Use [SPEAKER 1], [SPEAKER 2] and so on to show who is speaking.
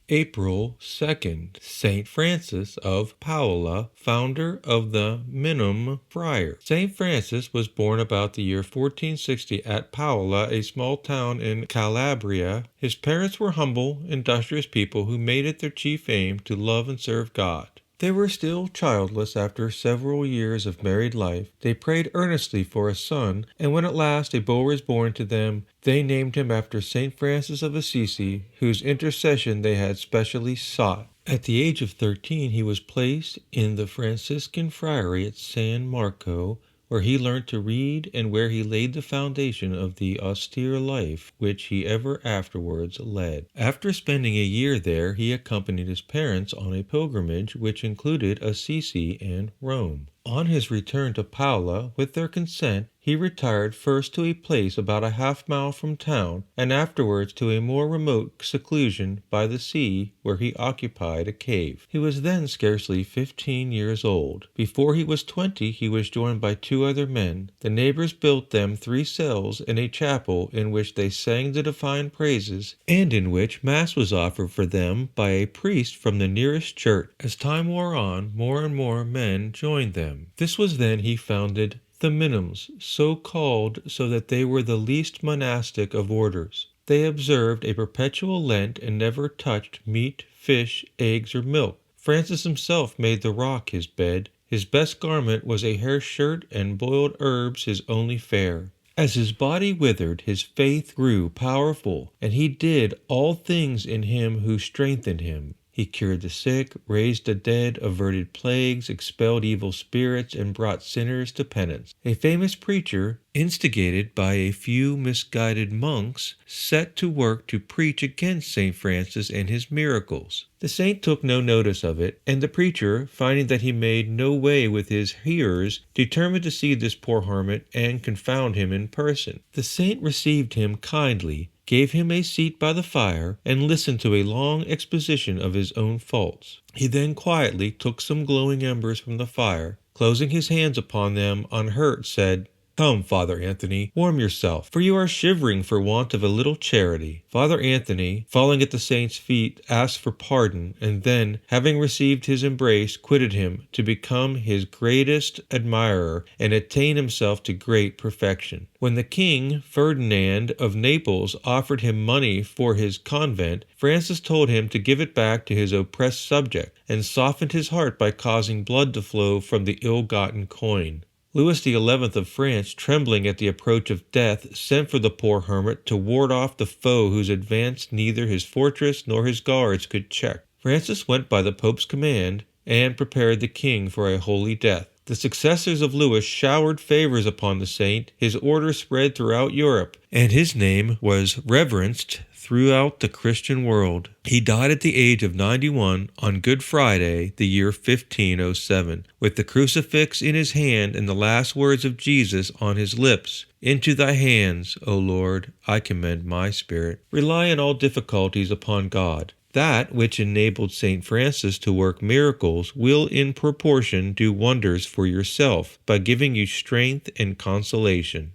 [SPEAKER 1] April 2nd, St. Francis of Paola, founder of the Minim Friars. St. Francis was born about the year 1460 at Paola, a small town in Calabria. His parents were humble, industrious people who made it their chief aim to love and serve God. They were still childless after several years of married life. They prayed earnestly for a son, and when at last a boy was born to them, they named him after St. Francis of Assisi, whose intercession they had specially sought. At the age of 13, he was placed in the Franciscan friary at San Marco, where he learnt to read and where he laid the foundation of the austere life which he ever afterwards led. After spending a year there, he accompanied his parents on a pilgrimage which included Assisi and Rome. On his return to Paola, with their consent, he retired first to a place about a half-mile from town, and afterwards to a more remote seclusion by the sea, where he occupied a cave. He was then scarcely 15 years old. Before he was 20, he was joined by 2 other men. The neighbors built them 3 cells in a chapel in which they sang the divine praises, and in which Mass was offered for them by a priest from the nearest church. As time wore on, more and more men joined them. This was then he founded the Minims, so called so that they were the least monastic of orders. They observed a perpetual Lent and never touched meat, fish, eggs, or milk. Francis himself made the rock his bed. His best garment was a hair shirt, and boiled herbs his only fare. As his body withered, his faith grew powerful, and he did all things in him who strengthened him. He cured the sick, raised the dead, averted plagues, expelled evil spirits, and brought sinners to penance. A famous preacher, instigated by a few misguided monks, set to work to preach against St. Francis and his miracles. The saint took no notice of it, and the preacher, finding that he made no way with his hearers, determined to see this poor hermit and confound him in person. The saint received him kindly, gave him a seat by the fire, and listened to a long exposition of his own faults. He then quietly took some glowing embers from the fire, closing his hands upon them unhurt, said, "Come, Father Anthony, warm yourself, for you are shivering for want of a little charity." Father Anthony, falling at the saint's feet, asked for pardon, and then, having received his embrace, quitted him to become his greatest admirer and attain himself to great perfection. When the king, Ferdinand of Naples, offered him money for his convent, Francis told him to give it back to his oppressed subject, and softened his heart by causing blood to flow from the ill-gotten coin. Louis XI of France, trembling at the approach of death, sent for the poor hermit to ward off the foe whose advance neither his fortress nor his guards could check. Francis went by the Pope's command and prepared the king for a holy death. The successors of Louis showered favors upon the saint, his order spread throughout Europe, and his name was reverenced throughout the Christian world. He died at the age of 91 on Good Friday, the year 1507, with the crucifix in his hand and the last words of Jesus on his lips. "Into thy hands, O Lord, I commend my spirit." Rely in all difficulties upon God. That which enabled St. Francis to work miracles will in proportion do wonders for yourself by giving you strength and consolation.